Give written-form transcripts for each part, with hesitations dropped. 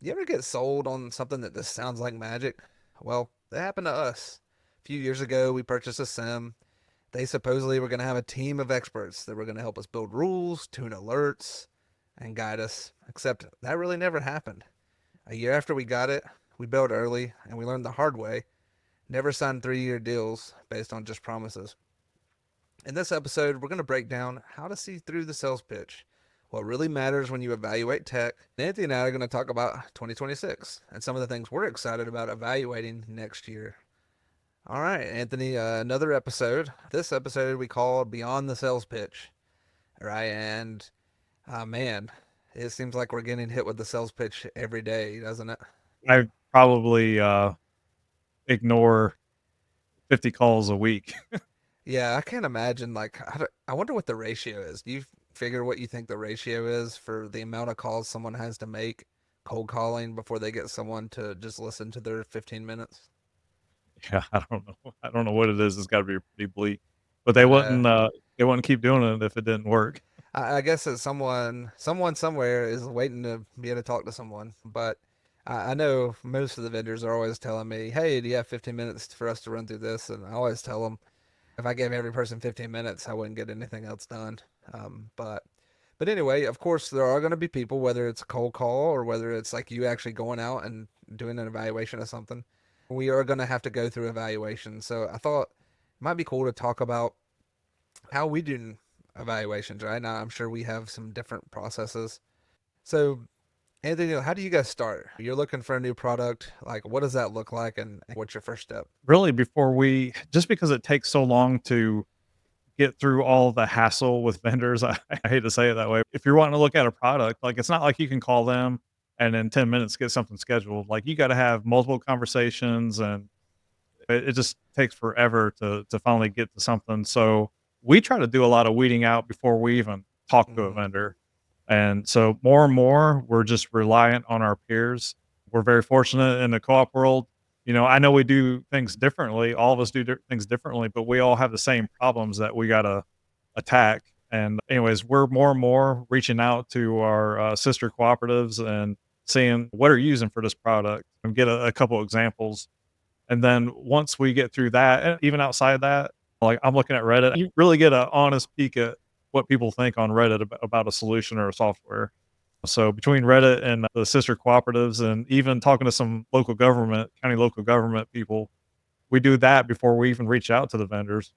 You ever get sold on something that just sounds like magic? Well, that happened to us. A few years ago, we purchased a SIEM. They supposedly were going to have a team of experts that were going to help us build rules, tune alerts, and guide us. Except that really never happened. A year after we got it, we bailed early, and we learned the hard way. Never signed 3-year deals based on just promises. In this episode, we're going to break down how to see through the sales pitch, what really matters when you evaluate tech. Anthony and I are going to talk about 2026 and some of the things we're excited about evaluating next year. All right, Anthony, another episode. This episode we called Beyond the Sales Pitch, right? And man, it seems like we're getting hit with the sales pitch every day, doesn't it? I probably ignore 50 calls a week. Yeah, I can't imagine. I wonder what the ratio is. Do you figure what you think the ratio is for the amount of calls someone has to make cold calling before they get someone to just listen to their 15 minutes? Yeah, I don't know. I don't know what it is. It's got to be pretty bleak. But Uh, they wouldn't keep doing it if it didn't work. I guess that someone somewhere is waiting to be able to talk to someone. But I know most of the vendors are always telling me, "Hey, do you have 15 minutes for us to run through this?" And I always tell them, if I gave every person 15 minutes, I wouldn't get anything else done. But anyway, of course, there are going to be people, whether it's a cold call or whether it's like you actually going out and doing an evaluation of something. We are going to have to go through evaluation. So I thought it might be cool to talk about how we do evaluations, right? Now, I'm sure we have some different processes. So, Anthony, how do you guys start? You're looking for a new product. Like, what does that look like, and what's your first step? Really, just because it takes so long to get through all the hassle with vendors, I hate to say it that way. If you're wanting to look at a product, like it's not like you can call them and in 10 minutes get something scheduled. Like you got to have multiple conversations and it just takes forever to finally get to something. So we try to do a lot of weeding out before we even talk to a Mm-hmm. vendor. And so more and more, we're just reliant on our peers. We're very fortunate in the co-op world. I know we do things differently. All of us do things differently, but we all have the same problems that we got to attack. And anyways, we're more and more reaching out to our sister cooperatives and seeing what are you using for this product and get a couple examples, and then once we get through that, and even outside of that, like I'm looking at Reddit, you really get an honest peek at what people think on Reddit about a solution or a software. So between Reddit and the sister cooperatives, and even talking to some county local government people, we do that before we even reach out to the vendors.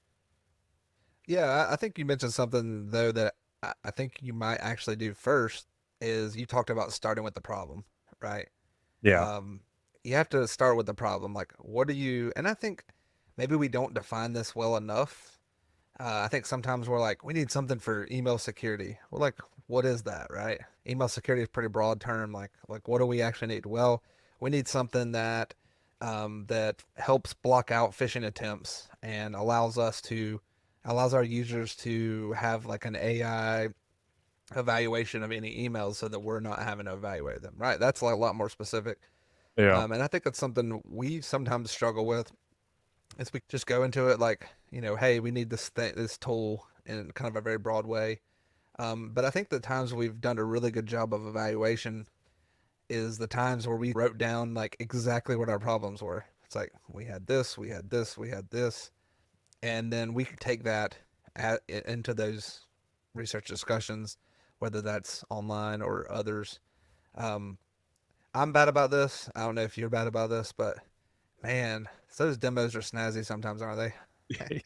Yeah, I think you mentioned something though that I think you might actually do first is you talked about starting with the problem, right? Yeah. Um, you have to start with the problem. Like, what do you? And I think maybe we don't define this well enough. I think sometimes we're like, we need something for email security. We're like, what is that, right? Email security is a pretty broad term. Like, what do we actually need? Well, we need something that helps block out phishing attempts and allows our users to have like an AI evaluation of any emails so that we're not having to evaluate them, right? That's like a lot more specific. Yeah. And I think that's something we sometimes struggle with is we just go into it like, hey, we need this tool in kind of a very broad way. But I think the times we've done a really good job of evaluation is the times where we wrote down like exactly what our problems were. It's like we had this, we had this, we had this, and then we could take that into those research discussions, whether that's online or others. Um, I'm bad about this. I don't know if you're bad about this, but man, those demos are snazzy sometimes, aren't they?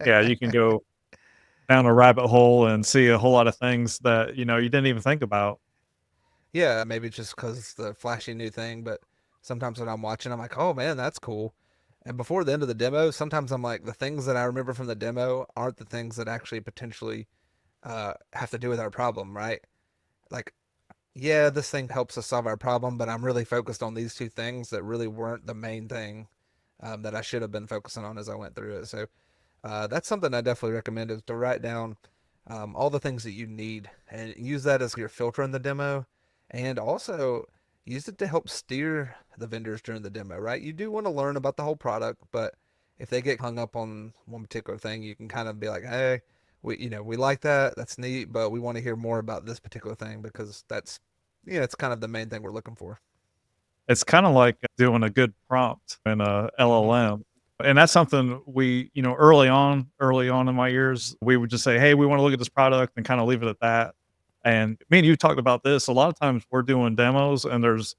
Yeah, you can go down a rabbit hole and see a whole lot of things that, you didn't even think about. Yeah, maybe just because it's the flashy new thing, but sometimes when I'm watching, I'm like, oh man, that's cool. And before the end of the demo, sometimes I'm like, the things that I remember from the demo aren't the things that actually potentially have to do with our problem, right? Like, yeah, this thing helps us solve our problem, but I'm really focused on these two things that really weren't the main thing that I should have been focusing on as I went through it. So that's something I definitely recommend is to write down all the things that you need and use that as your filter in the demo, and also use it to help steer the vendors during the demo. Right? You do want to learn about the whole product, but if they get hung up on one particular thing, you can kind of be like, hey, we like that, that's neat, but we want to hear more about this particular thing because that's it's kind of the main thing we're looking for. It's kind of like doing a good prompt in a Hmm. LLM. And that's something we, early on in my years, we would just say, "Hey, we want to look at this product," and kind of leave it at that. And me and you talked about this. A lot of times we're doing demos and there's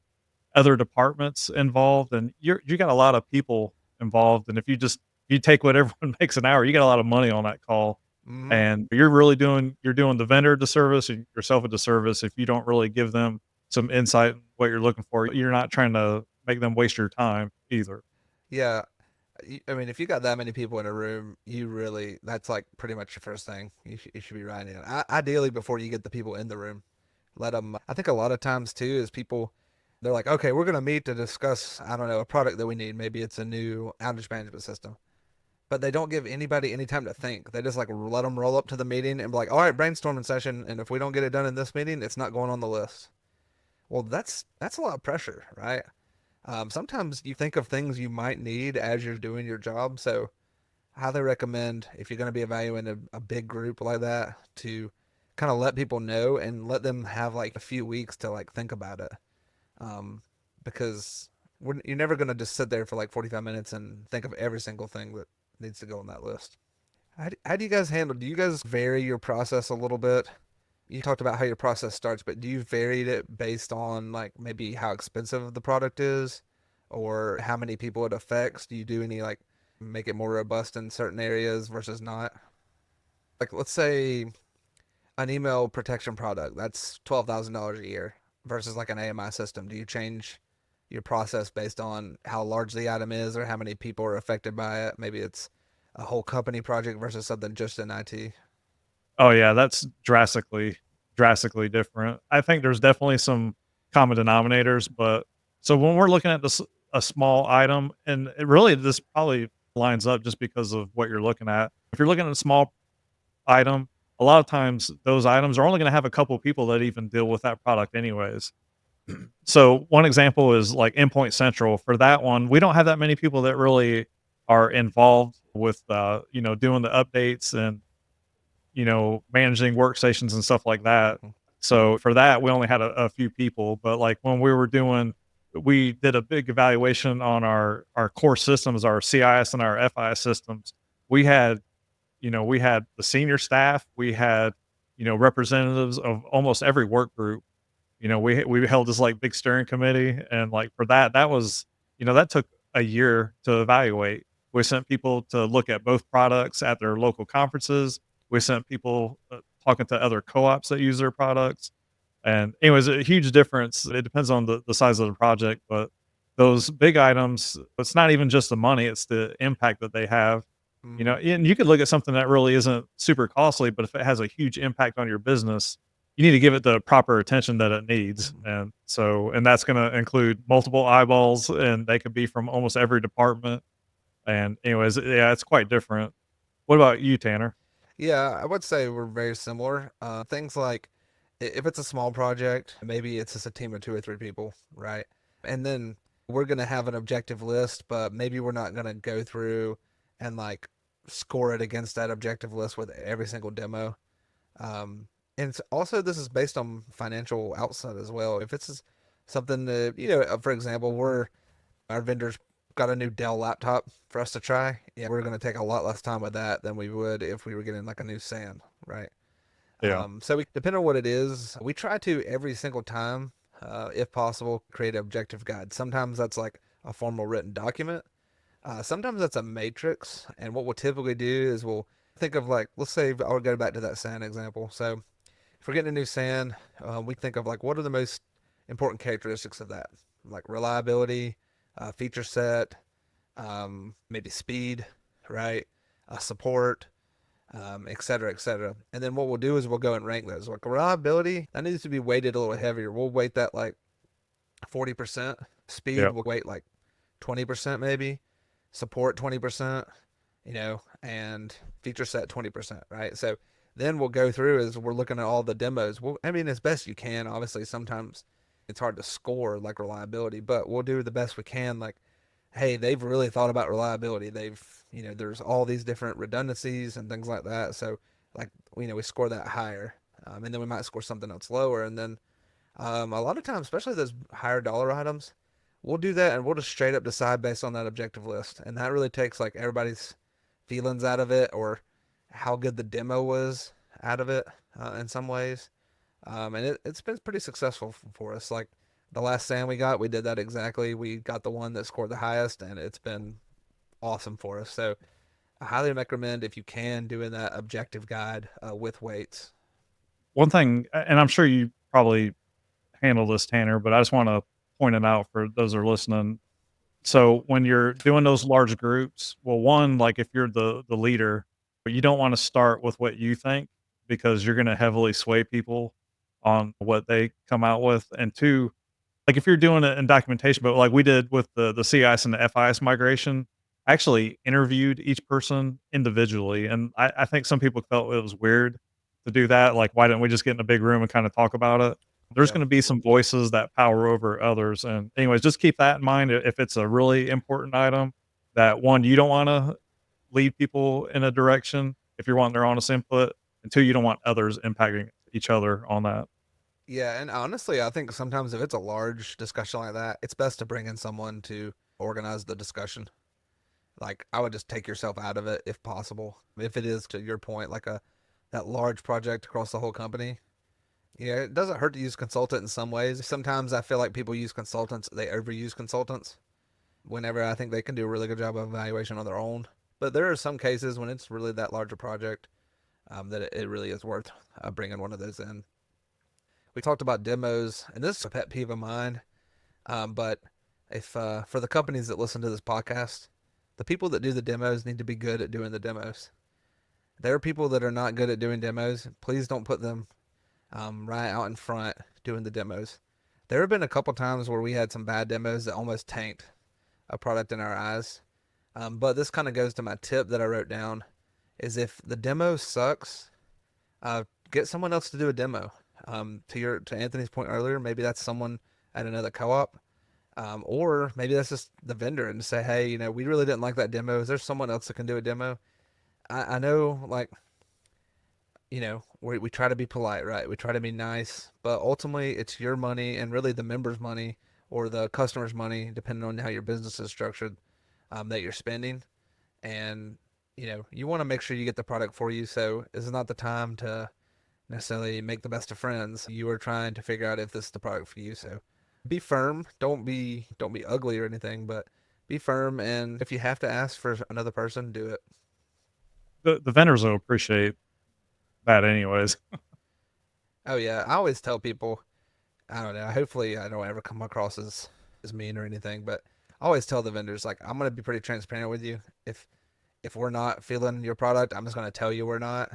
other departments involved, and you got a lot of people involved. And if you take what everyone makes an hour, you got a lot of money on that call. Hmm. And you're doing the vendor a disservice and yourself a disservice if you don't really give them some insight in what you're looking for. You're not trying to make them waste your time either. Yeah. I mean, if you got that many people in a room, that's like pretty much your first thing you should be writing in. Ideally, before you get the people in the room, let them. I think a lot of times too is people, they're like, okay, we're going to meet to discuss, I don't know, a product that we need. Maybe it's a new outage management system. But they don't give anybody any time to think. They just like let them roll up to the meeting and be like, all right, brainstorming session. And if we don't get it done in this meeting, it's not going on the list. Well, that's a lot of pressure, right? Sometimes you think of things you might need as you're doing your job. So I highly recommend if you're going to be evaluating a big group like that to kind of let people know and let them have like a few weeks to like think about it. Um, because you're never going to just sit there for like 45 minutes and think of every single thing that needs to go on that list. How do you guys handle? Do you guys vary your process a little bit? You talked about how your process starts, but do you vary it based on like maybe how expensive the product is or how many people it affects? Do you do any like make it more robust in certain areas versus not? Like let's say an email protection product, that's $12,000 a year versus like an AMI system. Do you change your process based on how large the item is or how many people are affected by it? Maybe it's a whole company project versus something just in IT. Oh yeah, that's drastically different. I think there's definitely some common denominators, but so when we're looking at this a small item, and this probably lines up just because of what you're looking at. If you're looking at a small item, a lot of times those items are only going to have a couple of people that even deal with that product anyways. So one example is like Endpoint Central. For that one, we don't have that many people that really are involved with doing the updates and managing workstations and stuff like that. Mhm. So for that, we only had a few people. But like when we did a big evaluation on our core systems, our CIS and our FIS systems. We had we had the senior staff, we had representatives of almost every work group. We held this like big steering committee, and like for that was that took a year to evaluate. We sent people to look at both products at their local conferences. We sent people talking to other co-ops that use their products. And anyways, a huge difference. It depends on the size of the project, but those big items, it's not even just the money, it's the impact that they have. Mm-hmm. And you could look at something that really isn't super costly, but if it has a huge impact on your business, you need to give it the proper attention that it needs. Mm-hmm. And that's going to include multiple eyeballs, and they could be from almost every department. And anyways, yeah, it's quite different. What about you, Tanner? Yeah, I would say we're very similar. Things like if it's a small project, maybe it's just a team of two or three people, right? And then we're going to have an objective list, but maybe we're not going to go through and like score it against that objective list with every single demo. And also, this is based on financial outset as well. If it's something that, for example, our vendors got a new Dell laptop for us to try. Yeah, we're going to take a lot less time with that than we would if we were getting like a new SAN, right? Yeah. Depending on what it is, we try to every single time, if possible, create an objective guide. Sometimes that's like a formal written document. Sometimes that's a matrix. And what we'll typically do is we'll think of like, let's say I'll go back to that SAN example. So if we're getting a new SAN, we think of like what are the most important characteristics of that, like reliability, feature set, maybe speed, right? Support, et cetera, et cetera. And then what we'll do is we'll go and rank those. Like reliability, that needs to be weighted a little heavier. We'll weight that like 40%. Speed, Yeah. we'll weight like 20% maybe. Support 20%, and feature set 20%, right? So then we'll go through as we're looking at all the demos. Well, I mean, as best you can. Obviously, sometimes it's hard to score like reliability, but we'll do the best we can. Like, hey, they've really thought about reliability. There's all these different redundancies and things like that. So, like, we score that higher. And then we might score something else lower. And then a lot of times, especially those higher dollar items, we'll do that and we'll just straight up decide based on that objective list. And that really takes like everybody's feelings out of it or how good the demo was out of it in some ways. And it's been pretty successful for us. Like the last SAM we got, we did that exactly. We got the one that scored the highest, and it's been awesome for us. So I highly recommend if you can doing that objective guide with weights. One thing, and I'm sure you probably handle this, Tanner, but I just want to point it out for those that are listening. So when you're doing those large groups, well, one, like if you're the leader, but you don't want to start with what you think because you're going to heavily sway people on what they come out with. And two, like if you're doing it in documentation, but like we did with the CIS and the FIS migration, I actually interviewed each person individually, and I think some people felt it was weird to do that. Like, why didn't we just get in a big room and kind of talk about it? There's Yeah. going to be some voices that power over others, and anyways, just keep that in mind. If it's a really important item, that one you don't want to lead people in a direction if you're wanting their honest input, and two, you don't want others impacting each other on that. Yeah, and honestly, I think sometimes if it's a large discussion like that, it's best to bring in someone to organize the discussion. Like I would just take yourself out of it if possible. If it is to your point, like a that large project across the whole company. Yeah, it doesn't hurt to use consultant in some ways. Sometimes I feel like people use consultants, they overuse consultants whenever I think they can do a really good job of evaluation on their own. But there are some cases when it's really that larger project that it really is worth bringing one of those in. We talked about demos, and this is a pet peeve of mine. But if for the companies that listen to this podcast, the people that do the demos need to be good at doing the demos. There are people that are not good at doing demos. Please don't put them right out in front doing the demos. There have been a couple times where we had some bad demos that almost tanked a product in our eyes. But this kind of goes to my tip that I wrote down: is if the demo sucks, get someone else to do a demo. To Anthony's point earlier, maybe that's someone at another co-op, or maybe that's just the vendor and say, hey, we really didn't like that demo. Is there someone else that can do a demo? I know, like, we try to be polite, right? We try to be nice, but ultimately it's your money and really the members' money or the customer's money, depending on how your business is structured, that you're spending. And, you want to make sure you get the product for you. So this is not the time to necessarily make the best of friends. You are trying to figure out if this is the product for you. So be firm. Don't be ugly or anything, but be firm. And if you have to ask for another person, do it. The vendors will appreciate that anyways. Oh yeah, I always tell people, I don't know. Hopefully, I don't ever come across as mean or anything, but I always tell the vendors like I'm gonna be pretty transparent with you. If we're not feeling your product, I'm just gonna tell you we're not,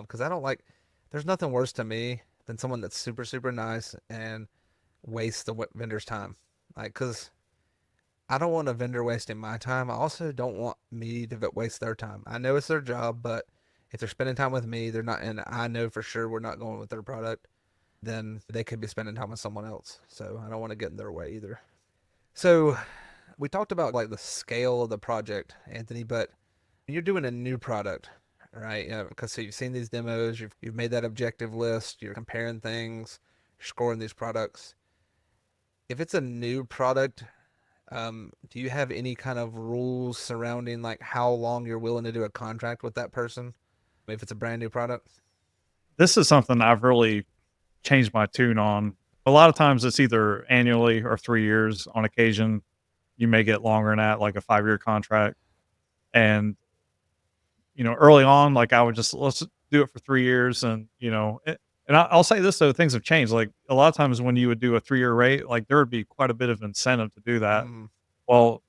because I don't like. There's nothing worse to me than someone that's super super nice and wastes the vendor's time. Like, cause I don't want a vendor wasting my time. I also don't want me to waste their time. I know it's their job, but if they're spending time with me, they're not, and I know for sure we're not going with their product, then they could be spending time with someone else. So I don't want to get in their way either. So we talked about like the scale of the project, Anthony, but you're doing a new product, right? Because so you've seen these demos, you've made that objective list, you're comparing things, you're scoring these products. If it's a new product, do you have any kind of rules surrounding like how long you're willing to do a contract with that person if it's a brand new product? This is something I've really changed my tune on. A lot of times it's either annually or 3 years. On occasion, you may get longer than that, like a 5-year contract. And, early on, like I would just let's do it for 3 years and I'll say this though, things have changed. Like a lot of times when you would do a 3-year rate, like there would be quite a bit of incentive to do that. Mm, Well,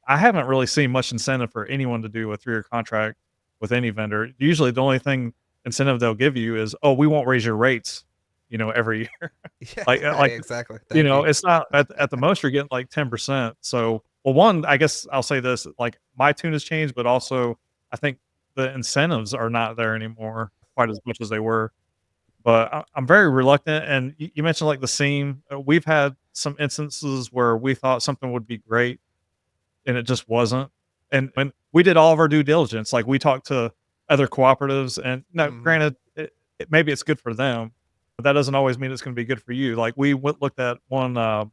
I haven't really seen much incentive for anyone to do a 3-year contract with any vendor. Usually the only thing incentive they'll give you is, "Oh, we won't raise your rates, every year." yeah, Like, exactly. Thank you. it's not at the most you're getting like 10%. So, well, one, I guess I'll say this, like my tune has changed, but also I think the incentives are not there anymore quite as much as they were. But I'm very reluctant. And you mentioned like the SIEM. We've had some instances where we thought something would be great and it just wasn't. And when we did all of our due diligence, like we talked to other cooperatives, and now, Hmm. granted, maybe it's good for them, but that doesn't always mean it's going to be good for you. Like we looked at one.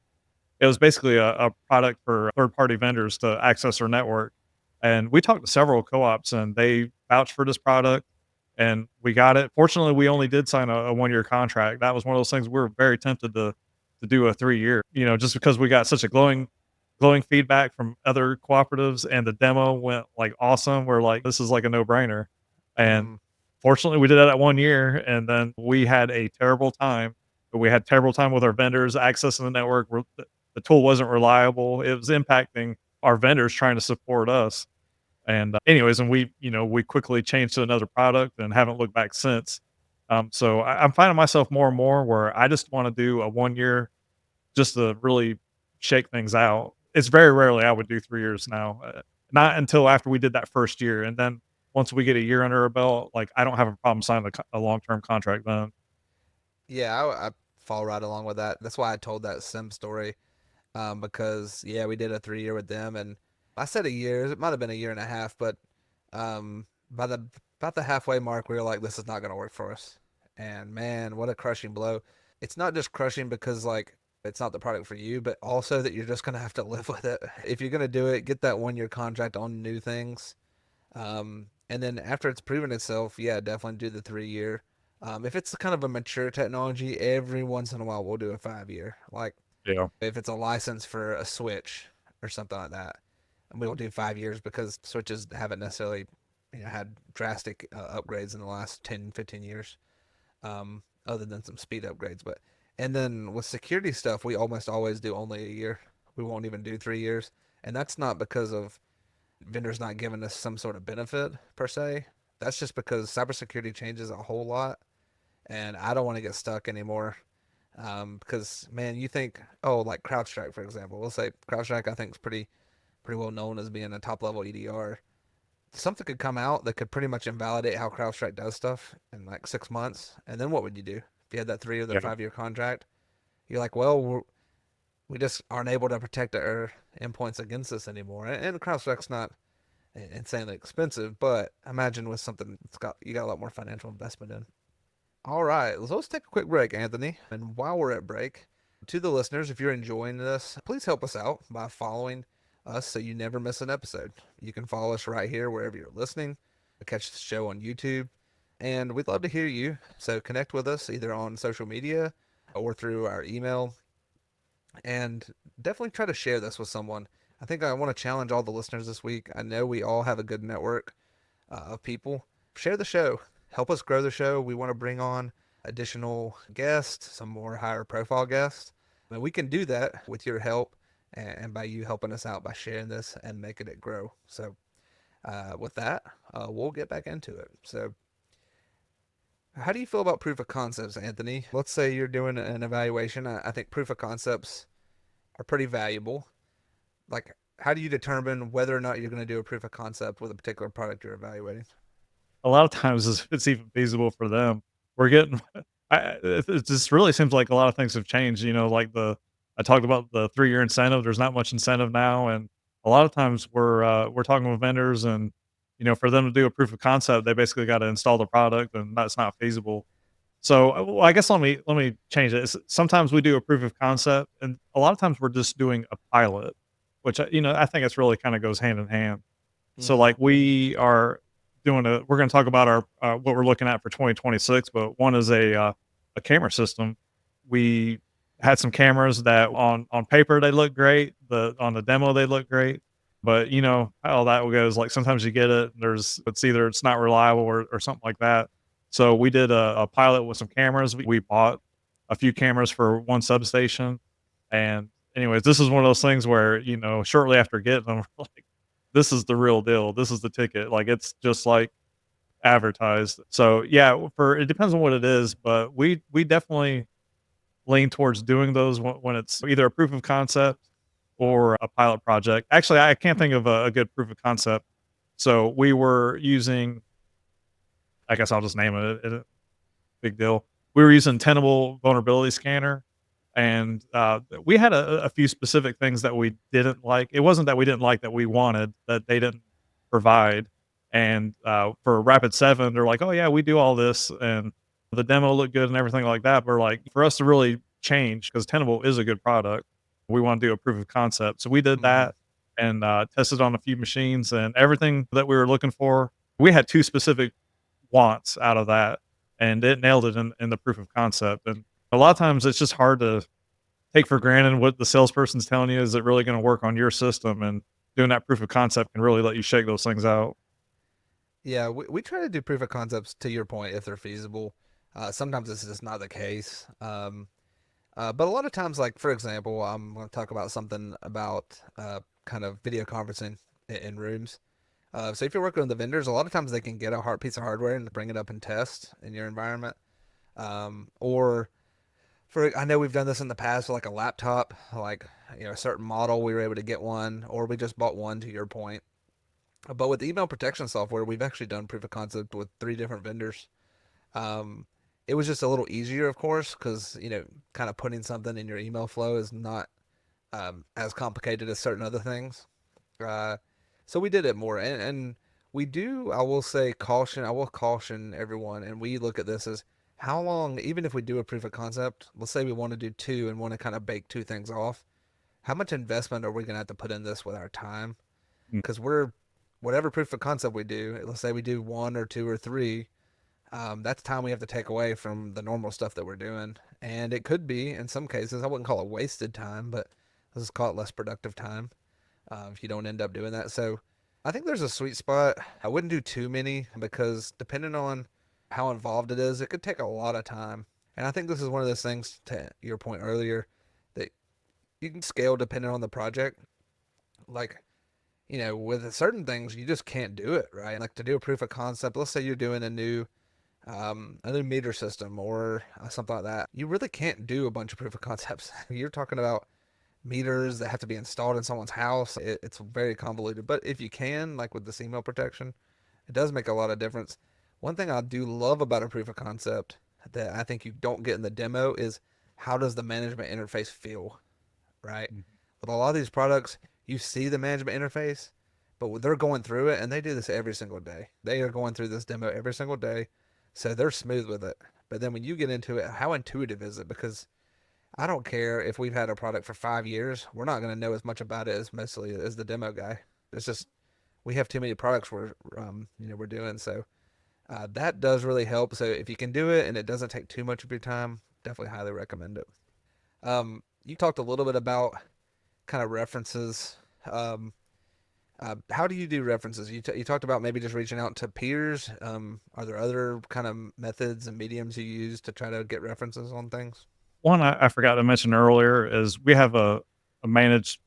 It was basically a product for third party vendors to access our network. And we talked to several co-ops and they vouched for this product and we got it. Fortunately, we only did sign a 1 year contract. That was one of those things we were very tempted to do a 3 year, just because we got such a glowing feedback from other cooperatives and the demo went like awesome. We're like, this is like a no brainer. And Mm, fortunately, we did that at 1 year and then we had a terrible time. We had terrible time with our vendors accessing the network. The tool wasn't reliable. It was impacting our vendors trying to support us. And anyways, and we quickly changed to another product and haven't looked back since. So I'm finding myself more and more where I just want to do a 1 year just to really shake things out. It's very rarely I would do 3 years now, not until after we did that first year, and then once we get a year under our belt, like I don't have a problem signing a long term contract then. yeah, I fall right along with that. That's why I told that sim story. Because yeah, we did a 3 year with them, and I said a year. It might have been a year and a half, but by the about the halfway mark, we were like, this is not going to work for us. And man, what a crushing blow! It's not just crushing because like it's not the product for you, but also that you're just going to have to live with it. If you're going to do it, get that 1 year contract on new things. And then after it's proven itself, yeah, definitely do the 3 year. If it's kind of a mature technology, every once in a while we'll do a 5 year. Like Yeah, if it's a license for a Switch or something like that, and we will do 5 years because Switches haven't necessarily had drastic upgrades in the last 10, 15 years, other than some speed upgrades. But and then with security stuff, we almost always do only a year. We won't even do 3 years, and that's not because of vendors not giving us some sort of benefit per se. That's just because cybersecurity changes a whole lot, and I don't want to get stuck anymore. Because man, you think, oh, like CrowdStrike for example. We'll say CrowdStrike I think is pretty well known as being a top level EDR. Something could come out that could pretty much invalidate how CrowdStrike does stuff in like 6 months, and then what would you do if you had that 3 or yeah. 5 year contract? You're like, well, we just aren't able to protect our endpoints against this anymore. And CrowdStrike's not insanely expensive, but imagine with something that's got you got a lot more financial investment in. All right, so let's take a quick break, Anthony. And while we're at break, to the listeners, if you're enjoying this, please help us out by following us so you never miss an episode. You can follow us right here wherever you're listening, catch the show on YouTube, and we'd love to hear you. So connect with us either on social media or through our email, and definitely try to share this with someone. I think I want to challenge all the listeners this week. I know we all have a good network of people. Share the show. Help us grow the show. We want to bring on additional guests, some more higher profile guests. And we can do that with your help and by you helping us out by sharing this and making it grow. So, with that, we'll get back into it. So, how do you feel about proof of concepts, Anthony? Let's say you're doing an evaluation. I think proof of concepts are pretty valuable. Like, how do you determine whether or not you're going to do a proof of concept with a particular product you're evaluating? A lot of times it's even feasible for them. We're getting it just really seems like a lot of things have changed, like I talked about the 3 year incentive, there's not much incentive now, and a lot of times we're talking with vendors and, for them to do a proof of concept, they basically gotta install the product, and that's not feasible. So, well, I guess let me change it. Sometimes we do a proof of concept, and a lot of times we're just doing a pilot, which, I think it's really kinda goes hand in hand. So, Mm-hmm. like, we're gonna talk about our, what we're looking at for 2026, but one is a camera system. We had some cameras that on paper, they look great, on the demo, they look great, but you know how that goes, like, sometimes you get it, it's either it's not reliable or something like that. So, we did a pilot with some cameras. We bought a few cameras for one substation, and anyways, this is one of those things where, shortly after getting them, like, this is the real deal. This is the ticket. Like, it's just like advertised. So yeah, for it depends on what it is, but we definitely lean towards doing those when it's either a proof of concept or a pilot project. Actually, I can't think of a good proof of concept. So we were using, I guess I'll just name it. Big deal. We were using Tenable vulnerability scanner, and we had a few specific things that we didn't like. It wasn't that we didn't like, that we wanted that they didn't provide. And for Rapid 7, they're like, "Oh yeah, we do all this," and the demo looked good and everything like that. But like, for us to really change, because Tenable is a good product, We want to do a proof of concept. So we did Mm-hmm. that and tested on a few machines and everything that we were looking for. We had two specific wants out of that, and it nailed it in the proof of concept. And a lot of times it's just hard to take for granted what the salesperson's telling you. Is it really going to work on your system? And doing that proof of concept can really let you shake those things out. Yeah, we try to do proof of concepts to your point if they're feasible. Sometimes this is just not the case. But a lot of times, like for example, I'm going to talk about something about kind of video conferencing in rooms. So if you're working with the vendors, a lot of times they can get a hard piece of hardware and bring it up and test in your environment. Or for I know we've done this in the past, like a laptop, like a certain model, we were able to get one, or we just bought one. To your point, but with email protection software, we've actually done proof of concept with 3 different vendors. Um, it was just a little easier, of course, because kind of putting something in your email flow is not as complicated as certain other things. Uh, so we did it more, and we do. I will say caution. I will caution everyone, and we look at this as how long. Even if we do a proof of concept, let's say we want to do two and want to kind of bake 2 things off. How much investment are we going to have to put in this with our time? Mm. Because we're whatever proof of concept we do. Let's say we do one or two or three. That's time we have to take away from the normal stuff that we're doing. And it could be, in some cases, I wouldn't call it wasted time, but let's just call it less productive time if you don't end up doing that. So I think there's a sweet spot. I wouldn't do too many because depending on how involved it is, it could take a lot of time. And I think this is one of those things, to your point earlier, that you can scale depending on the project. Like, with certain things, you just can't do it, right? Like to do a proof of concept, let's say you're doing a new meter system or something like that. You really can't do a bunch of proof of concepts. You're talking about meters that have to be installed in someone's house. It's very convoluted. But if you can, like with the email protection, it does make a lot of difference. One thing I do love about a proof of concept that I think you don't get in the demo is how does the management interface feel, right? Mhm. With a lot of these products, you see the management interface, but they're going through it and they do this every single day. They are going through this demo every single day, so they're smooth with it. But then when you get into it, how intuitive is it? Because I don't care if we've had a product for 5 years, we're not going to know as much about it as mostly as the demo guy. It's just we have too many products we're doing. So that does really help. So if you can do it and it doesn't take too much of your time, definitely highly recommend it. You talked a little bit about kind of references. Um, how do you do references? You talked about maybe just reaching out to peers. Are there other kind of methods and mediums you use to try to get references on things? One I forgot to mention earlier is we have a managed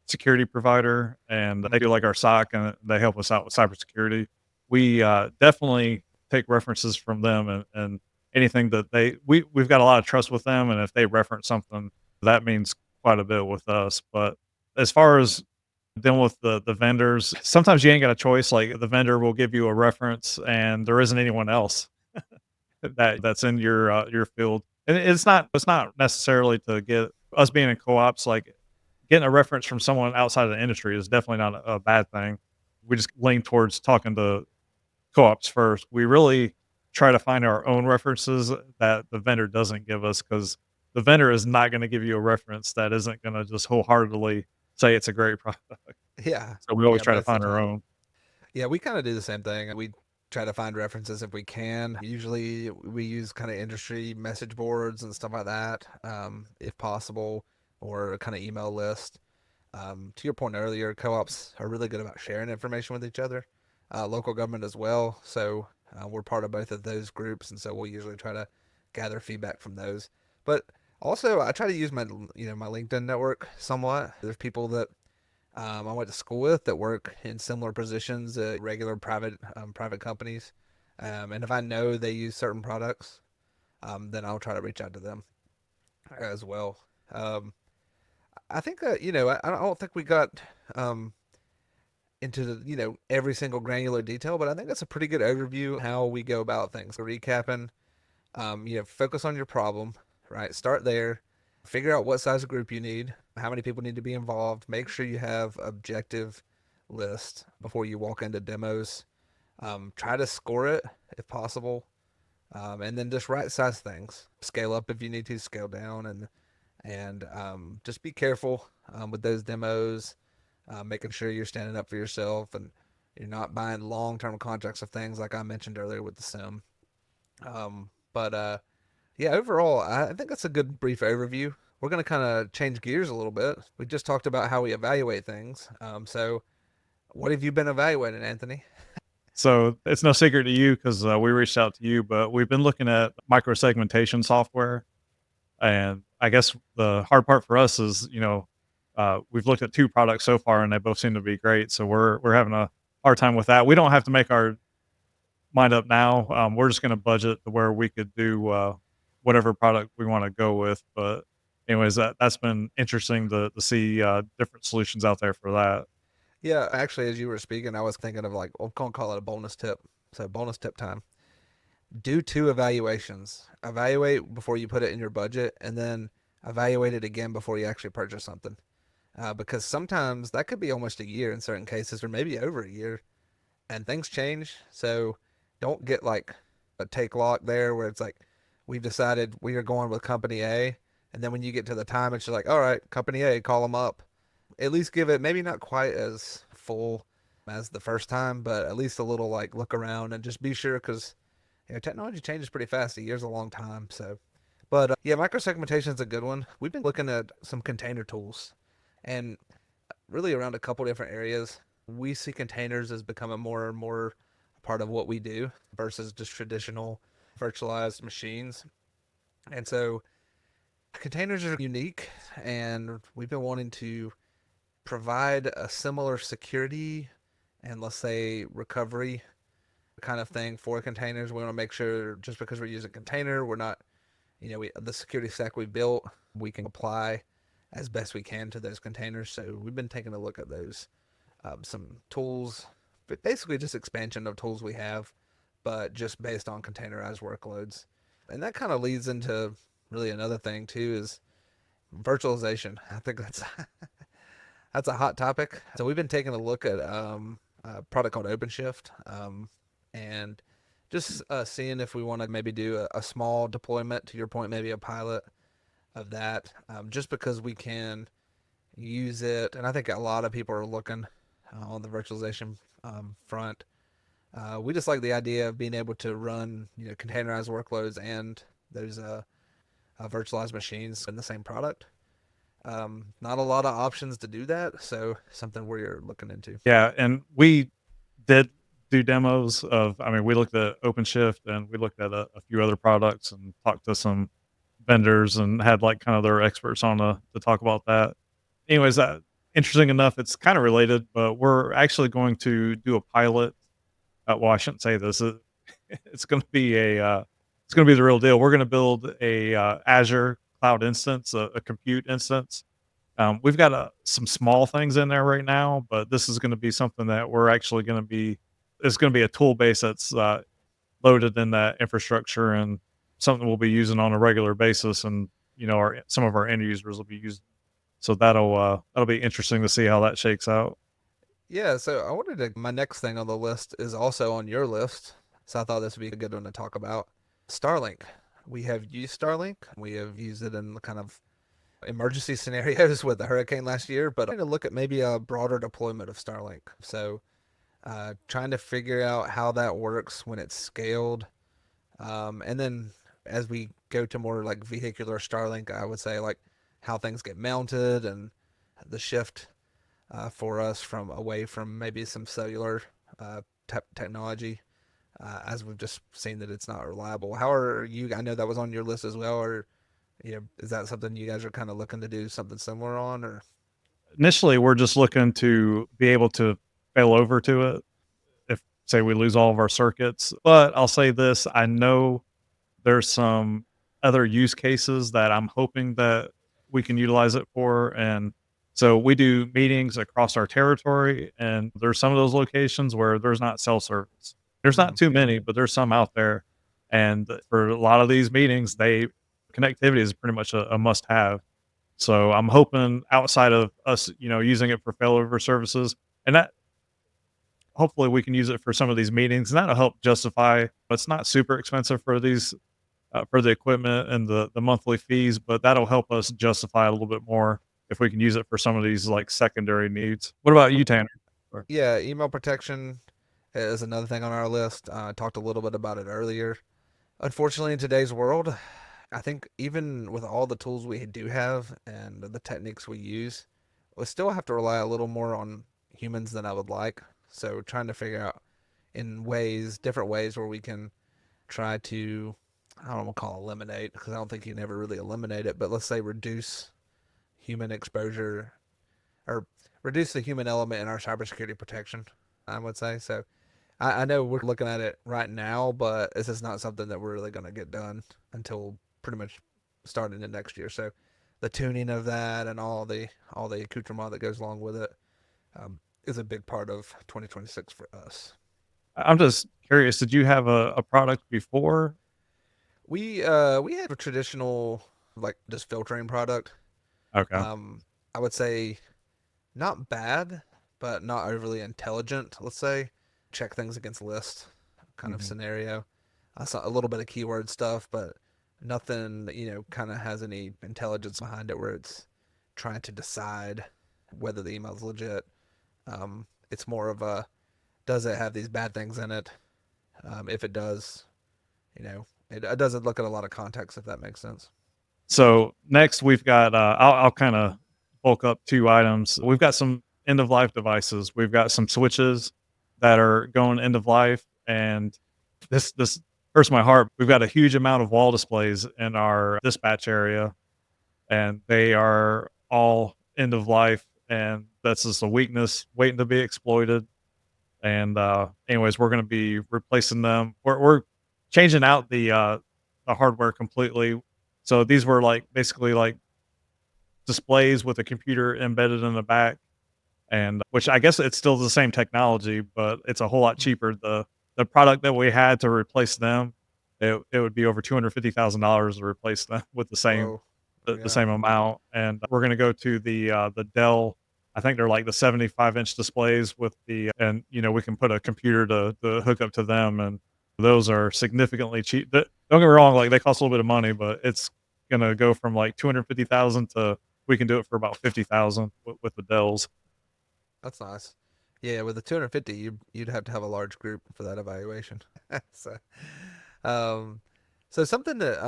security provider, and they do Mm-hmm. like our SOC, and they help us out with cybersecurity. We definitely take references from them, and anything that we've got a lot of trust with them, and if they reference something, that means quite a bit with us. But as far as dealing with the vendors, sometimes you ain't got a choice. Like the vendor will give you a reference, and there isn't anyone else that's in your field. And it's not necessarily to get us being in co-ops, like getting a reference from someone outside of the industry is definitely not a bad thing. We just lean towards talking to co-ops first. We really try to find our own references that the vendor doesn't give us, because the vendor is not going to give you a reference that isn't going to just wholeheartedly say it's a great product. Yeah, So we always yeah, try to most of find the our time. own. Yeah, we kind of do the same thing. We try to find references if we can. Usually, we use kind of industry message boards and stuff like that, if possible, or a kind of email list. To your point earlier, co-ops are really good about sharing information with each other. Local government as well. So we're part of both of those groups, and so we'll usually try to gather feedback from those. But also, I try to use my LinkedIn network somewhat. There's people that I went to school with that work in similar positions at regular private companies, and if I know they use certain products, then I'll try to reach out to them as well. Um, I think I don't think we got um, into every single granular detail, but I think that's a pretty good overview how we go about things. So recapping, focus on your problem, right? Start there. Figure out what size group you need, how many people need to be involved. Make sure you have objective list before you walk into demos. Try to score it if possible, and then just right size things. Scale up if you need to, scale down, And just be careful with those demos, making sure you're standing up for yourself and you're not buying long-term contracts of things like I mentioned earlier with the SIM. But yeah, overall, I think that's a good brief overview. We're going to kind of change gears a little bit. We just talked about how we evaluate things. So, what have you been evaluating, Anthony? So it's no secret to you because we reached out to you, but we've been looking at micro-segmentation software. And I guess the hard part for us is, we've looked at two products so far, and they both seem to be great. So we're having a hard time with that. We don't have to make our mind up now. We're just going to budget to where we could do whatever product we want to go with. But anyways, that's been interesting to see different solutions out there for that. Yeah, actually, as you were speaking, I was thinking of like, I'm going to call it a bonus tip. So, bonus tip time. Do two evaluations. Evaluate before you put it in your budget, and then evaluate it again before you actually purchase something. Because sometimes that could be almost a year in certain cases, or maybe over a year, and things change. So don't get like a take lock there where it's like we've decided we are going with company A, and then when you get to the time, it's just like, all right, company A, call them up. At least give it maybe not quite as full as the first time, but at least a little like look around and just be sure because technology changes pretty fast. A year's a long time, so. But yeah, microsegmentation is a good one. We've been looking at some container tools, and really around a couple different areas. We see containers as becoming more and more a part of what we do versus just traditional virtualized machines. And so containers are unique, and we've been wanting to provide a similar security and let's say recovery kind of thing for containers. We want to make sure just because we're using container, we're not, the security stack we built, we can apply as best we can to those containers. So we've been taking a look at those, some tools, but basically just expansion of tools we have, but just based on containerized workloads. And that kind of leads into really another thing too is virtualization. I think that's that's a hot topic. So we've been taking a look at a product called OpenShift, and just seeing if we want to maybe do a small deployment. To your point, maybe a pilot of that, just because we can use it, and I think a lot of people are looking on the virtualization front. We just like the idea of being able to run containerized workloads and those virtualized machines in the same product. Not a lot of options to do that, so something we're looking into. Yeah, and we did do demos of. I mean, we looked at OpenShift and we looked at a few other products and talked to some vendors and had like kind of their experts on to talk about that. Anyways, interesting enough, it's kind of related, but we're actually going to do a pilot. Well, I shouldn't say this. It's going to be it's going to be the real deal. We're going to build a Azure cloud instance, a compute instance. We've got some small things in there right now, but this is going to be something that we're actually going to be. It's going to be a tool base that's loaded in that infrastructure and something we'll be using on a regular basis, and some of our end users will be using. So that'll be interesting to see how that shakes out. Yeah, so I wanted to. My next thing on the list is also on your list, so I thought this would be a good one to talk about. Starlink. We have used Starlink. We have used it in kind of emergency scenarios with the hurricane last year, but I'm going to look at maybe a broader deployment of Starlink. So, trying to figure out how that works when it's scaled. And then as we go to more like vehicular Starlink, I would say like how things get mounted and the shift for us from away from maybe some cellular technology, as we've just seen that it's not reliable. How are you? I know that was on your list as well, or is that something you guys are kind of looking to do something similar on, or? Initially, we're just looking to be able to fail over to it if, say, we lose all of our circuits. But I'll say this: I know there's some other use cases that I'm hoping that we can utilize it for. And so we do meetings across our territory, and there's some of those locations where there's not cell service. There's not Mm. too many, but there's some out there. And for a lot of these meetings, connectivity is pretty much a must have. So I'm hoping outside of us, using it for failover services, and that hopefully we can use it for some of these meetings, and that'll help justify. It's not super expensive for these for the equipment and the monthly fees, but that'll help us justify it a little bit more if we can use it for some of these like secondary needs. What about you, Tanner? Or- Yeah, email protection is another thing on our list. I talked a little bit about it earlier. Unfortunately, in today's world, I think even with all the tools we do have and the techniques we use, we still have to rely a little more on humans than I would like. So trying to figure out in ways, different ways where we can try to, I don't want to call eliminate because I don't think you can ever really eliminate it, but let's say reduce human exposure or reduce the human element in our cybersecurity protection. I would say so. I know we're looking at it right now, but this is not something that we're really going to get done until pretty much starting in next year. So the tuning of that and all the accoutrement that goes along with it is a big part of 2026 for us. I'm just curious, did you have a product before? We had a traditional like just filtering product. Okay. Um, I would say not bad, but not overly intelligent. Let's say check things against list kind of Mhm. scenario. I saw a little bit of keyword stuff, but nothing that kind of has any intelligence behind it where it's trying to decide whether the email is legit. It's more of a does it have these bad things in it? If it does, it doesn't look at a lot of context if that makes sense. So next we've got I'll kind of bulk up two items. We've got some end of life devices. We've got some switches that are going end of life, and this hurts my heart. We've got a huge amount of wall displays in our dispatch area, and they are all end of life, and that's just a weakness waiting to be exploited. And anyways, we're going to be replacing them. We're changing out the hardware completely. So these were like basically like displays with a computer embedded in the back, and which I guess it's still the same technology, but it's a whole lot cheaper. The product that we had to replace them, it would be over $250,000 to replace them with Whoa, the yeah, same amount. And we're going to go to the Dell. I think they're like the 75-inch displays with the and we can put a computer to hook up to them, and those are significantly cheap. Don't get me wrong, like they cost a little bit of money, but it's going to go from like 250,000 to we can do it for about 50,000 with the Dells. that's nice. Yeah, with the 250, you'd have to have a large group for that evaluation. so, um, so something that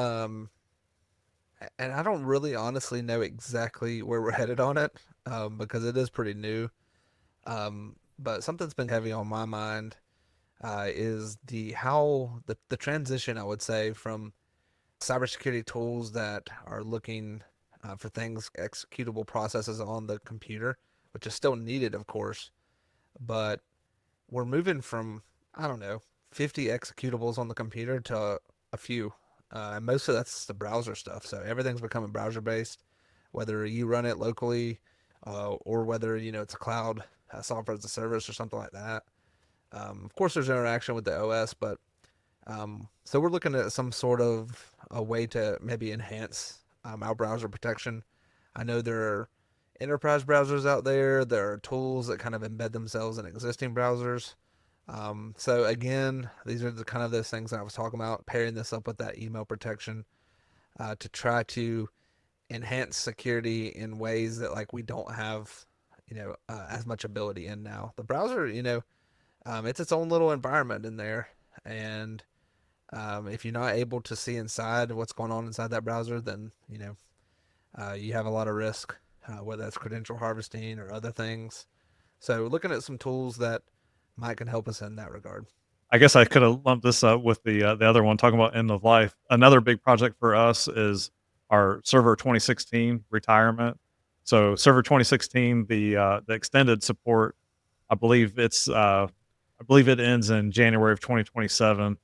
and I don't really honestly know exactly where we're headed on it, because it is pretty new. But something's been heavy on my mind is the transition I would say from cybersecurity tools that are looking for things executable processes on the computer, which is still needed, of course, but we're moving from I don't know 50 executables on the computer to a few. And most of that's the browser stuff. So everything's becoming browser based, whether you run it locally or whether it's a cloud software as a service or something like that. Of course, there's interaction with the OS, but so we're looking at some sort of a way to maybe enhance our browser protection. I know there are enterprise browsers out there. There are tools that kind of embed themselves in existing browsers. So again, these are the kind of those things that I was talking about, pairing this up with that email protection to try to enhance security in ways that like we don't have, as much ability in now. The browser, it's its own little environment in there, and if you're not able to see inside what's going on inside that browser, then you have a lot of risk, whether that's credential harvesting or other things. So looking at some tools that might can help us in that regard. I guess I could have lumped this up with the other one talking about end of life. Another big project for us is our server 2016 retirement. So server 2016, the extended support, I believe it ends in January of 2027.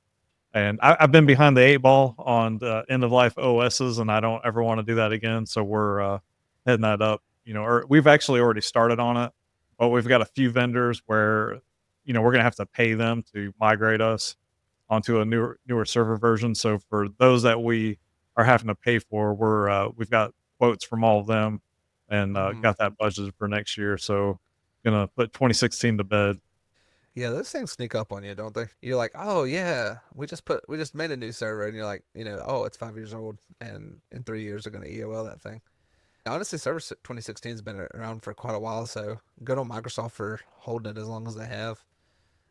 And I've been behind the eight ball on the end of life OSs, and I don't ever want to do that again. So we're heading that up. Or we've actually already started on it, but we've got a few vendors where we're gonna have to pay them to migrate us onto a newer server version. So for those that we are having to pay for, we've got quotes from all of them, and Mm. got that budgeted for next year. So gonna put 2016 to bed. Yeah, those things sneak up on you, don't they? You're like, oh yeah, we just made a new server, and you're like, oh, it's 5 years old, and in 3 years they're gonna EOL that thing. Honestly, Server 2016 has been around for quite a while, so good on Microsoft for holding it as long as they have.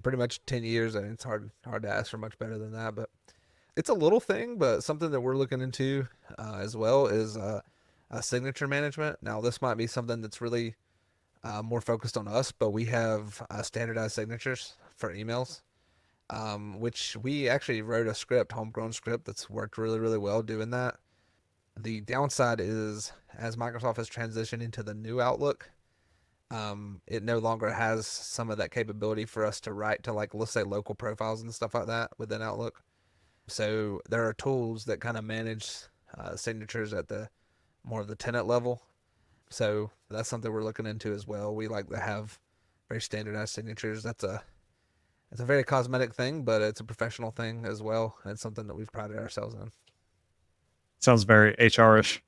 Pretty much 10 years, and it's hard to ask for much better than that. But it's a little thing, but something that we're looking into as well is signature management. Now, this might be something that's really more focused on us, but we have standardized signatures for emails, which we actually wrote a script, homegrown script that's worked really, really well doing that. The downside is as Microsoft has transitioned into the new Outlook, it no longer has some of that capability for us to write to, like, let's say local profiles and stuff like that within Outlook. So there are tools that kind of manage signatures at the more of the tenant level. So that's something we're looking into as well. We like to have very standardized signatures. It's a very cosmetic thing, but it's a professional thing as well. And it's something that we've prided ourselves in. Sounds very HR-ish.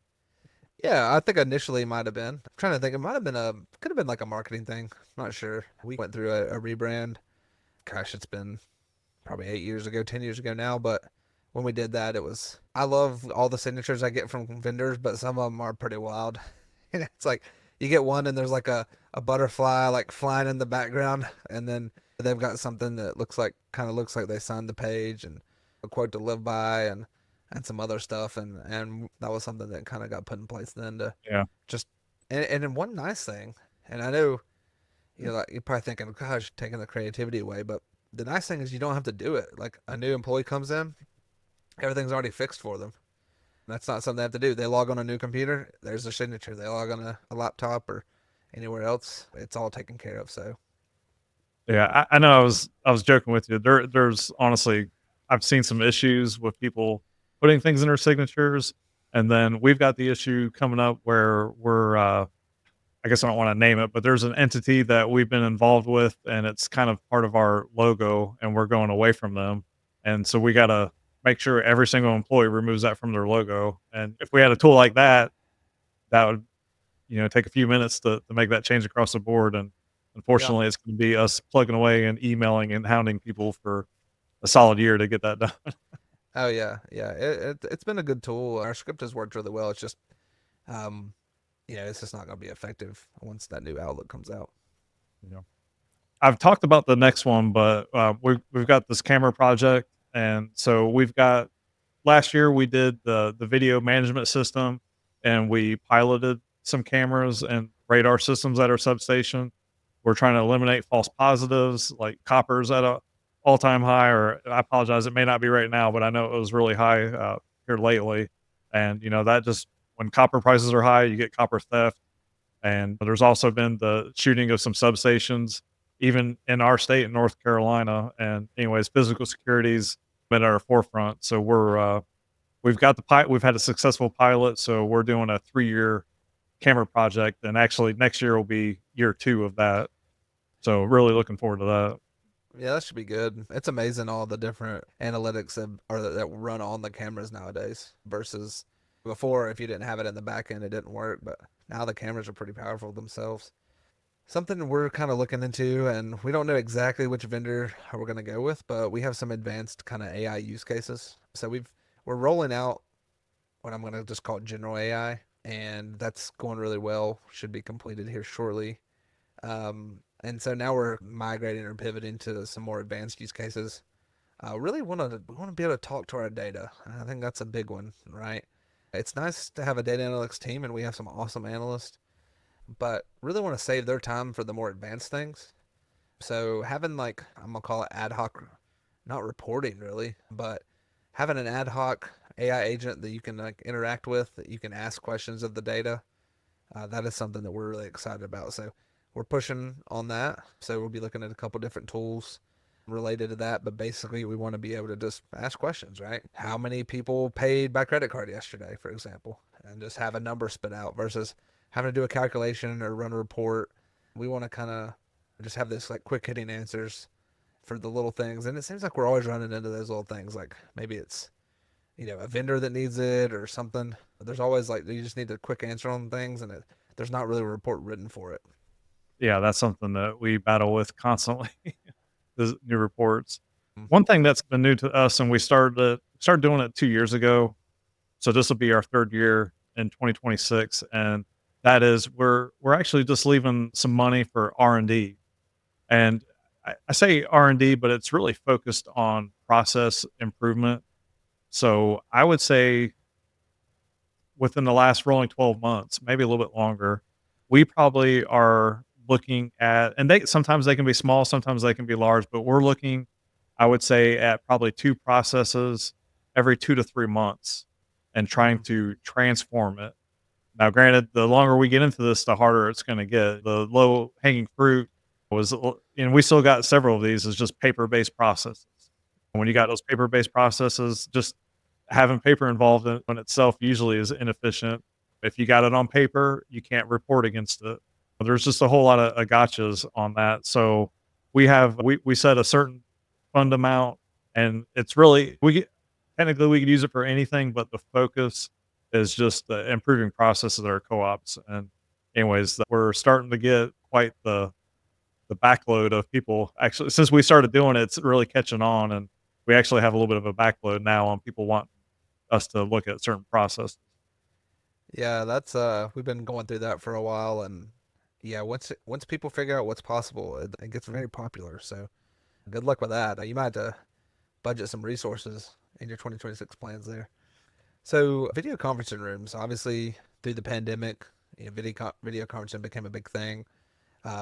Yeah, I think initially it might have been. I'm trying to think. It might have been could have been like a marketing thing. I'm not sure. We went through a rebrand. Gosh, it's been probably 8 years ago, 10 years ago now. But when we did that, it was. I love all the signatures I get from vendors, but some of them are pretty wild. And it's like you get one and there's like a butterfly like flying in the background, and then they've got something that looks like they signed the page and a quote to live by and some other stuff, and that was something that kind of got put in place then to Yeah. just and then one nice thing, and I know like you're probably thinking, gosh, taking the creativity away, but the nice thing is you don't have to do it. Like a new employee comes in, everything's already fixed for them. That's not something they have to do. They log on a new computer, there's their signature. They log on a laptop or anywhere else, it's all taken care of. So Yeah, I know I was joking with you. There's honestly, I've seen some issues with people putting things in their signatures, and then we've got the issue coming up where we're I guess I don't want to name it, but there's an entity that we've been involved with, and it's kind of part of our logo, and we're going away from them, and so we got to make sure every single employee removes that from their logo. And if we had a tool like that, that would take a few minutes to make that change across the board. And yeah. unfortunately, it's going to be us plugging away and emailing and hounding people for a solid year to get that done. Oh yeah, yeah. It's been a good tool. Our script has worked really well. It's just um it's just not going to be effective once that new Outlook comes out. you know. I've talked about the next one, but we've got this camera project, and so we've got last year we did the video management system, and we piloted some cameras and radar systems at our substation. We're trying to eliminate false positives, like copper's at a all-time high, or I apologize, it may not be right now, but I know it was really high here lately. And that just when copper prices are high, you get copper theft. And there's also been the shooting of some substations, even in our state in North Carolina. And anyways, physical security's been at our forefront. So we've got we've had a successful pilot. So we're doing a 3-year camera project, and actually next year will be year 2 of that. So really looking forward to that. Yeah, that should be good. It's amazing all the different analytics that run on the cameras nowadays versus before. If you didn't have it in the back end, it didn't work. But now the cameras are pretty powerful themselves. Something we're kind of looking into, and we don't know exactly which vendor we're going to go with, but we have some advanced kind of AI use cases. So we're rolling out what I'm going to just call general AI, and that's going really well. Should be completed here shortly. And so now we're migrating or pivoting to some more advanced use cases. Really want to be able to talk to our data. I think that's a big one, right? It's nice to have a data analytics team, and we have some awesome analysts, but really want to save their time for the more advanced things. So having, like, I'm gonna call it ad hoc, not reporting really, but having an ad hoc AI agent that you can like interact with, that you can ask questions of the data, that is something that we're really excited about. So we're pushing on that. So we'll be looking at a couple different tools related to that. But basically, we want to be able to just ask questions, right? How many people paid by credit card yesterday, for example, and just have a number spit out versus having to do a calculation or run a report. We want to kind of just have this like quick hitting answers for the little things. And it seems like we're always running into those little things. Like maybe it's a vendor that needs it or something. There's always like you just need a quick answer on things, and there's not really a report written for it. Yeah, that's something that we battle with constantly. the new reports. Mm. One thing that's been new to us, and we started doing it 2 years ago. So this will be our third year in 2026, and that is we're actually just leaving some money for R&D. And I say R&D, but it's really focused on process improvement. So I would say within the last rolling 12 months, maybe a little bit longer, we probably are looking at, and sometimes they can be small, sometimes they can be large, but we're looking, I would say, at probably two processes every 2 to 3 months and trying Mm. to transform it. Now, granted, the longer we get into this, the harder it's going to get. The low hanging fruit and we still got several of these, is just paper based processes. And when you got those paper based processes, just having paper involved in itself usually is inefficient. If you got it on paper, you can't report against it. There's just a whole lot of gotchas on that. So we set a certain fund amount, and it's really technically we could use it for anything, but the focus is just the improving processes of our co-ops. And anyways, we're starting to get quite the backload of people. Actually, since we started doing it, it's really catching on, and we actually have a little bit of a backload now on people wanting us to look at certain processes. Yeah, that's we've been going through that for a while, and yeah, once people figure out what's possible, it gets very popular. So good luck with that. You might have to budget some resources in your 2026 plans there. So video conferencing rooms, obviously through the pandemic, video conferencing became a big thing.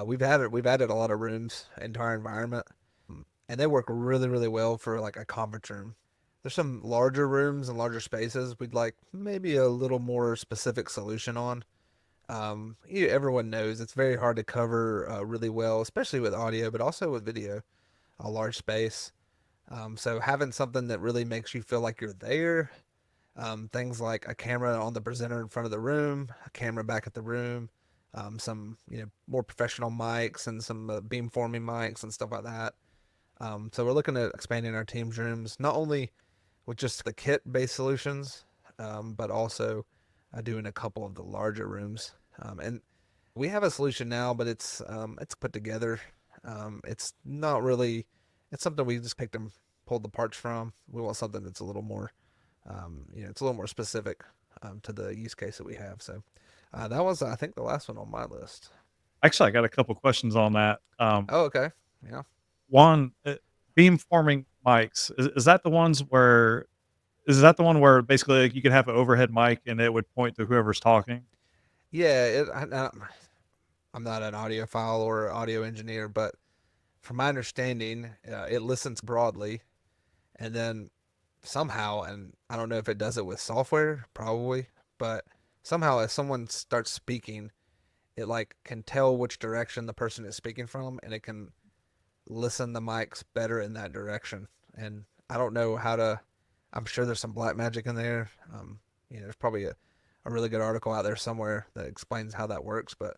We've added a lot of rooms into our environment, and they work really really well for like a conference room. There's some larger rooms and larger spaces we'd like maybe a little more specific solution on. Everyone knows it's very hard to cover really well, especially with audio, but also with video, a large space. So having something that really makes you feel like you're there, things like a camera on the presenter in front of the room, a camera back at the room, some more professional mics and some beamforming mics and stuff like that. So we're looking at expanding our team's rooms not only with just the kit-based solutions, but also doing a couple of the larger rooms. And we have a solution now, but it's put together. It's not really. It's something we just picked and pulled the parts from. We want something that's a little more, it's a little more specific to the use case that we have. So that was, I think, the last one on my list. Actually, I got a couple questions on that. Oh, okay. Yeah. One, beam forming mics, is that the ones where is that the one where basically like, you could have an overhead mic and it would point to whoever's talking? Yeah. I'm not an audiophile or audio engineer, but from my understanding, it listens broadly, and then somehow, and I don't know if it does it with software, probably, but somehow if someone starts speaking, it like can tell which direction the person is speaking from, and it can listen the mics better in that direction. And I don't know how to. I'm sure there's some black magic in there. There's probably a really good article out there somewhere that explains how that works, but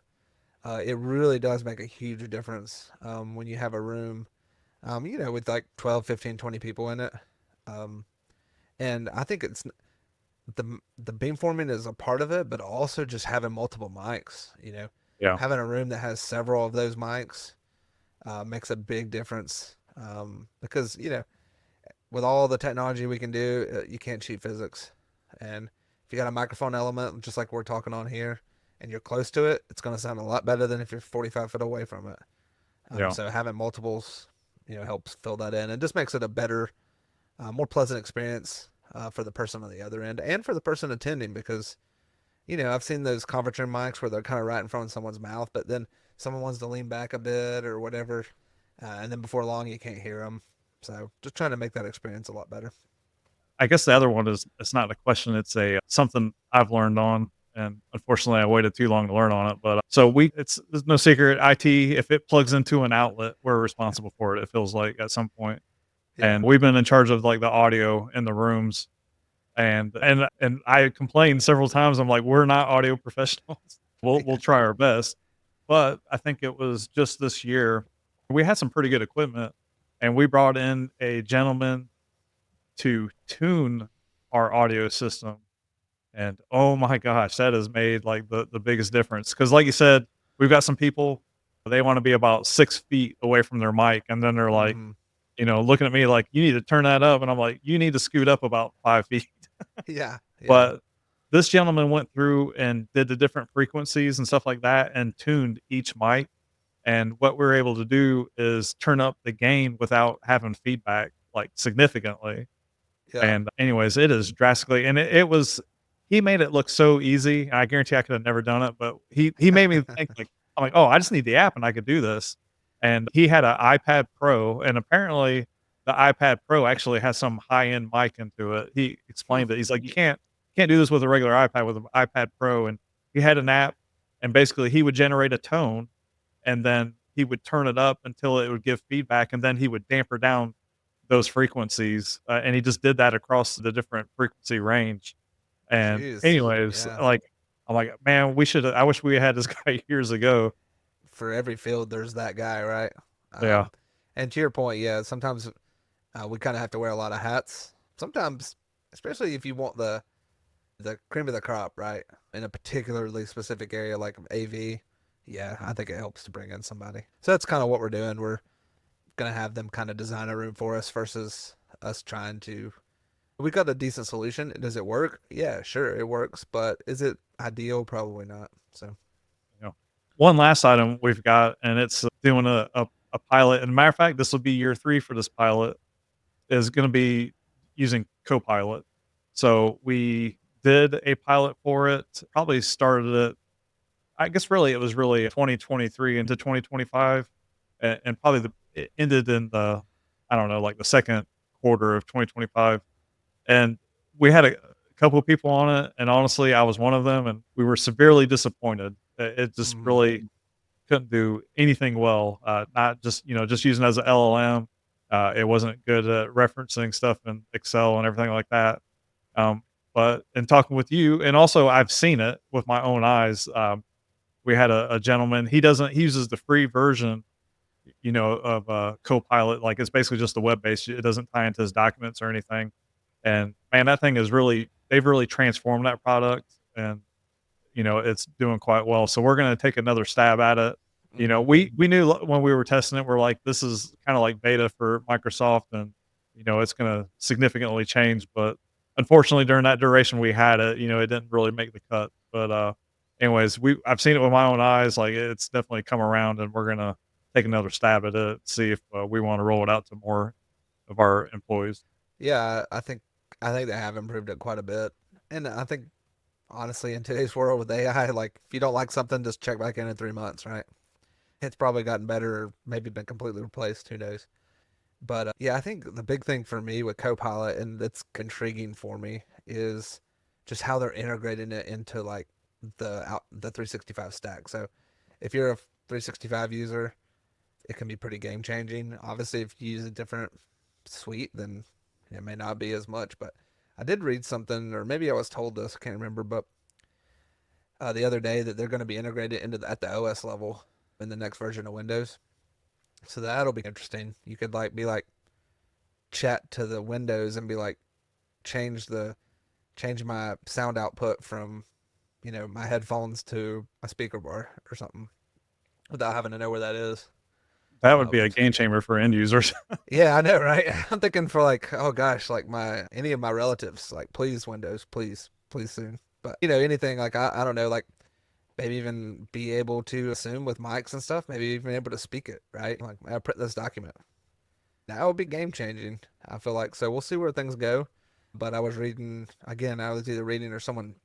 it really does make a huge difference when you have a room, with like 12, 15, 20 people in it. Um, and I think it's the beamforming is a part of it, but also just having multiple mics. Yeah. Having a room that has several of those mics makes a big difference because with all the technology we can do, you can't cheat physics. And if you got a microphone element, just like we're talking on here, and you're close to it, it's going to sound a lot better than if you're 45 feet away from it. Yeah. So having multiples, helps fill that in and just makes it a better, more pleasant experience for the person on the other end and for the person attending because, I've seen those conference room mics where they're kind of right in front of someone's mouth, but then someone wants to lean back a bit or whatever, and then before long you can't hear them. So just trying to make that experience a lot better. I guess the other one is it's not a question, it's a something I've learned on, and unfortunately I waited too long to learn on it. But so there's no secret. IT, if it plugs into an outlet, we're responsible for it. It feels like at some point, Yeah. and we've been in charge of like the audio in the rooms. And I complained several times. I'm like, we're not audio professionals. We'll Yeah. try our best. But I think it was just this year we had some pretty good equipment, and we brought in a gentleman to tune our audio system. And oh my gosh, that has made like the biggest difference. Cause like you said, we've got some people They want to be about 6 feet away from their mic, and then they're like, Mm-hmm. looking at me like, you need to turn that up, and I'm like, you need to scoot up about 5 feet. Yeah. Yeah. But this gentleman went through and did the different frequencies and stuff like that, and tuned each mic. And what we're able to do is turn up the gain without having feedback like significantly. Yeah. And anyways, it is drastically, and it was, he made it look so easy. I guarantee I could have never done it, but he made me think like, I'm like, "Oh, I just need the app and I could do this." And he had an iPad Pro, and apparently the iPad Pro actually has some high-end mic into it. He Hmm. explained it. He's like, "You can't do this with a regular iPad, with an iPad Pro." And he had an app, and basically he would generate a tone, and then he would turn it up until it would give feedback, and then he would damper down those frequencies, and he just did that across the different frequency range. And Jeez. anyways, Yeah. like, I'm like, "Man, I wish we had this guy years ago." For every field, there's that guy, right? Yeah. And to your point, yeah, sometimes we kind of have to wear a lot of hats. Sometimes, especially if you want the cream of the crop, right? In a particularly specific area like AV, yeah, I think it helps to bring in somebody. So that's kind of what we're doing. We're gonna have them kind of design a room for us versus us trying to. We got a decent solution. Does it work? Yeah, sure, it works. But is it ideal? Probably not. So. You know, one last item we've got, and it's doing a pilot. And matter of fact, this will be year 3 for this pilot, is gonna be using Copilot. So we did a pilot for it, probably started it, I guess really it was really 2023 into 2025, and probably it ended in the, I don't know, like the second quarter of 2025. And we had a couple of people on it, and honestly, I was one of them, and we were severely disappointed. It just Mm-hmm. really couldn't do anything well. Not just, just using it as an LLM. It wasn't good at referencing stuff in Excel and everything like that. Um, but in talking with you, and also I've seen it with my own eyes. We had a gentleman. He uses the free version, of Copilot. Like, it's basically just a web based. It doesn't tie into his documents or anything. And man, that thing is really, they've really transformed that product, and it's doing quite well. So we're going to take another stab at it. Mm-hmm. We knew when we were testing it, we're like, this is kind of like beta for Microsoft, and it's going to significantly change. But unfortunately, during that duration we had it, it didn't really make the cut. But anyways, I've seen it with my own eyes. Like, it's definitely come around, and we're gonna take another stab at it, see if we want to roll it out to more of our employees. Yeah, I think they have improved it quite a bit, and I think honestly in today's world with AI, like if you don't like something, just check back in 3 months, right? It's probably gotten better, or maybe been completely replaced. Who knows? But yeah, I think the big thing for me with Copilot, and that's intriguing for me, is just how they're integrating it into like the 365 stack. So if you're a 365 user, it can be pretty game changing. Obviously, if you use a different suite, then it may not be as much. But I did read something, or maybe I was told this, I can't remember, but the other day that they're going to be integrated into at the OS level in the next version of Windows. So that'll be interesting. You could like be like chat to the Windows and be like change my sound output from my headphones to a speaker bar or something without having to know where that is. That would be a Um, game changer for end users. yeah, I know, right? I'm thinking for like, oh gosh, like my any of my relatives, like please Windows, please, please soon. But anything like I don't know, like maybe even be able to assume with mics and stuff, maybe even able to speak it, right? Like I print this document. That would be game changing. I feel like so. We'll see where things go. But I was reading again. I was either reading or someone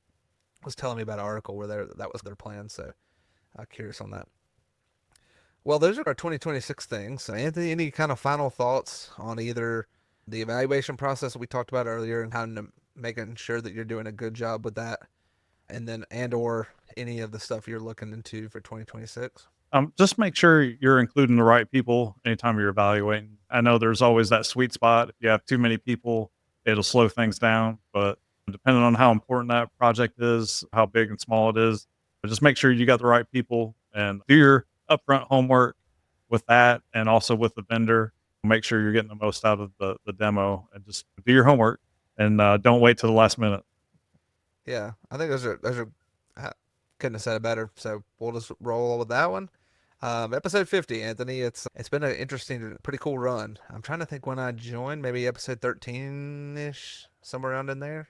was telling me about an article where that was their plan. So I'm curious on that. Well, those are our 2026 things. So Anthony, any kind of final thoughts on either the evaluation process that we talked about earlier and how to making sure that you're doing a good job with that, and then or any of the stuff you're looking into for 2026? Just make sure you're including the right people anytime you're evaluating. I know there's always that sweet spot. If you have too many people, it'll slow things down. But depending on how important that project is, how big and small it is, just make sure you got the right people and do your upfront homework with that, and also with the vendor. Make sure you're getting the most out of the demo, and just do your homework, and don't wait till the last minute. Yeah, I think those are. I couldn't have said it better. So we'll just roll with that one. Episode 50, Anthony. It's been an interesting, pretty cool run. I'm trying to think when I joined, maybe episode 13 ish, somewhere around in there.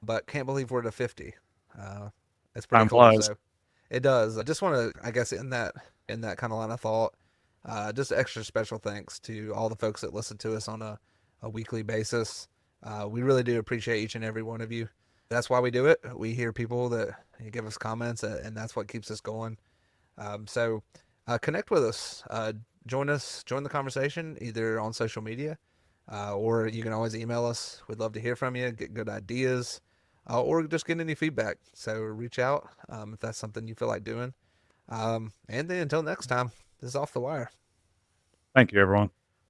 But can't believe we're to 50. Uh, it's pretty Time cool. flies. So it does. I just want to, I guess, in that kind of line of thought, just extra special thanks to all the folks that listen to us on a weekly basis. We really do appreciate each and every one of you. That's why we do it. We hear people that give us comments, and that's what keeps us going. So connect with us. Join the conversation either on social media, or you can always email us. We'd love to hear from you, get good ideas, or just get any feedback. So reach out if that's something you feel like doing. And then until next time, this is Off the Wire. Thank you, everyone.